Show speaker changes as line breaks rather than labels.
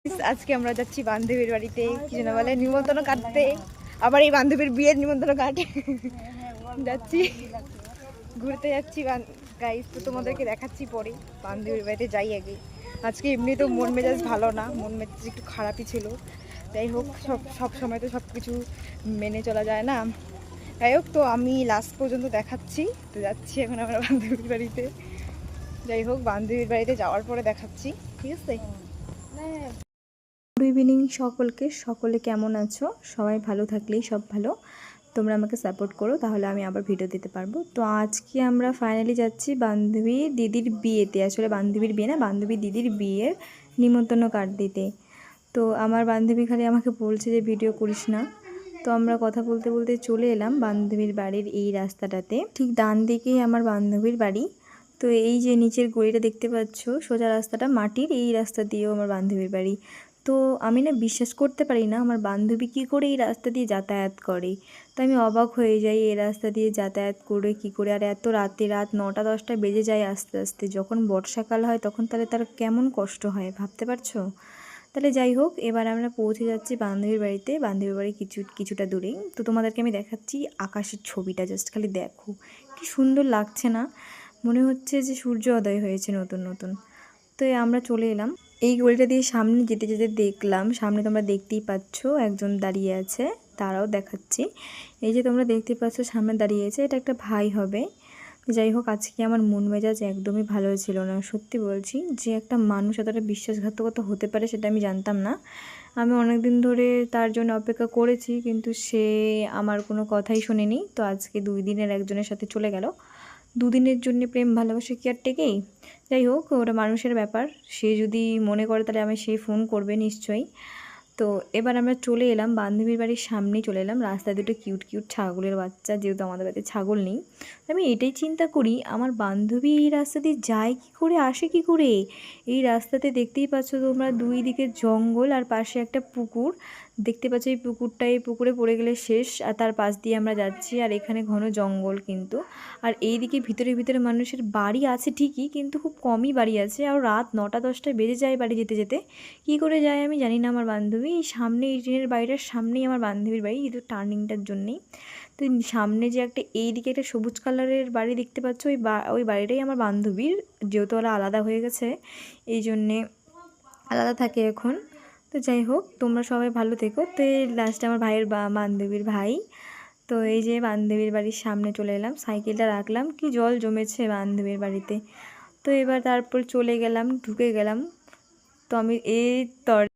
আজকে আমরা যাচ্ছি বান্ধবীর বাড়িতে, কি যেন বলে, নিমন্ত্রণ কাটতে। আবার এই বান্ধবীর বিয়ের নিমন্ত্রণ কাটে যাচ্ছি, ঘুরতে যাচ্ছি গাইস। তো তোমাদেরকে দেখাচ্ছি পরে। বান্ধবীর বাড়িতে যাই আগে। আজকে এমনি তো মন মেজাজ ভালো না, মন মেজাজ একটু খারাপই ছিল। যাই হোক, সব সময় তো সব কিছু মেনে চলা যায় না। যাই হোক, তো আমি লাস্ট পর্যন্ত দেখাচ্ছি। তো যাচ্ছি এখন আমরা বান্ধবীর বাড়িতে। যাই হোক, বান্ধবীর বাড়িতে যাওয়ার পরে দেখাচ্ছি, ঠিক আছে? গুড ইভিনিং সকলে কেমন আছো? সবাই ভালো থাকলেই সব ভালো। তোমরা আমাকে সাপোর্ট করো, তাহলে আমি আবার ভিডিও দিতে পারবো। তো আজকে আমরা ফাইনালি যাচ্ছি বান্ধবীর দিদির বিয়েতে। আসলে বান্ধবীর বিয়ে না, বান্ধবীর দিদির বিয়ের নিমন্ত্রণ কার্ড দিতে। তো আমার বান্ধবী খালি আমাকে বলছে যে ভিডিও করিস না। তো আমরা কথা বলতে বলতে চলে এলাম বান্ধবীর বাড়ির এই রাস্তাটাতে। ঠিক ডান দিকেই আমার বান্ধবীর বাড়ি। তো এই যে নিচের গলিটা দেখতে পাচ্ছ, সোজা রাস্তাটা মাটির, এই রাস্তা দিয়েও আমার বান্ধবীর বাড়ি। তো আমি না বিশ্বাস করতে পারি না আমার বান্ধবী কী করে এই রাস্তা দিয়ে যাতায়াত করে। তো আমি অবাক হয়ে যাই, এই রাস্তা দিয়ে যাতায়াত করে কী করে। আর এত রাতে, রাত 9টা-10টা বেজে যায় আস্তে আস্তে। যখন বর্ষাকাল হয় তখন তাহলে তার কেমন কষ্ট হয় ভাবতে পারছো? তাহলে যাই হোক, এবার আমরা পৌঁছে যাচ্ছি বান্ধবীর বাড়িতে। বান্ধবীর বাড়ি কিছুটা দূরেই। তো তোমাদেরকে আমি দেখাচ্ছি আকাশের ছবিটা, জাস্ট খালি দেখো কি সুন্দর লাগছে না? মনে হচ্ছে যে সূর্য উদয় হয়েছে নতুন নতুন। তো আমরা চলে এলাম এই গলিটা দিয়ে। সামনে যেতে যেতে দেখলাম, সামনে তোমরা দেখতেই পাচ্ছ একজন দাঁড়িয়ে আছে, তারাও দেখাচ্ছি। এই যে তোমরা দেখতে পাচ্ছ সামনে দাঁড়িয়ে আছে, এটা একটা ভাই হবে। যাই হোক, আজকে আমার মন মেজাজ একদমই ভালো ছিল না, সত্যি বলছি। যে একটা মানুষ এতটা বিশ্বাসঘাতকতা হতে পারে সেটা আমি জানতাম না। আমি অনেক দিন ধরে তার জন্য অপেক্ষা করেছি, কিন্তু সে আমার কোনো কথাই শোনেনি। তো আজকে 2 দিনের একজনের সাথে চলে গেল। 2 দিনের জন্য প্রেম ভালোবাসা কি আর টেকেই? যাই হোক, ওটা মানুষের ব্যাপার। সে যদি মনে করে তাহলে সে ফোন করবে নিশ্চয়ই। তো এবার আমরা চলে এলাম বান্ধবীর বাড়ির সামনেই চলে এলাম। রাস্তায় দুটো কিউট ছাগলের বাচ্চা, যেহেতু আমাদের বাড়িতে ছাগল নেই। আমি এটাই চিন্তা করি, আমার বান্ধবী এই রাস্তা দিয়ে যায় কী করে, আসে কী করে? এই রাস্তাতে দেখতেই পাচ্ছ তোমরা, 2 দিকে জঙ্গল আর পাশে একটা পুকুর দেখতে পাচ্ছ। এই পুকুরে পড়ে গেলে শেষ। আর তার পাশ দিয়ে আমরা যাচ্ছি, আর এখানে ঘন জঙ্গল কিন্তু। আর এই দিকে ভিতরে মানুষের বাড়ি আছে ঠিকই, কিন্তু খুব কমই বাড়ি আছে। আর রাত 9টা-10টা বেজে যায় বাড়ি যেতে যেতে। কী করে যায় আমি জানি না। আমার বান্ধবী সামনে, এই ট্রেনের বাড়িটার সামনেই আমার বান্ধবীর বাড়ি, কিন্তু টার্নিংটার জন্যেই। তো সামনে যে একটা, এই দিকে একটা সবুজ কালারের বাড়ি দেখতে পাচ্ছ, ওই বাড়িটাই আমার বান্ধবীর। যেহেতু ওরা আলাদা হয়ে গেছে, এই জন্যে আলাদা থাকে এখন। তো যাই হোক, তোমরা সবাই ভালো থেকো। তো এই লাস্টে আমার ভাইয়ের বান্ধবীর ভাই। তো এই যে বান্ধবীর বাড়ির সামনে চলে এলাম, সাইকেলটা রাখলাম, কি জল জমেছে বান্ধবীর বাড়িতে। তো এবার তারপর চলে গেলাম, ঢুকে গেলাম। তো আমি এই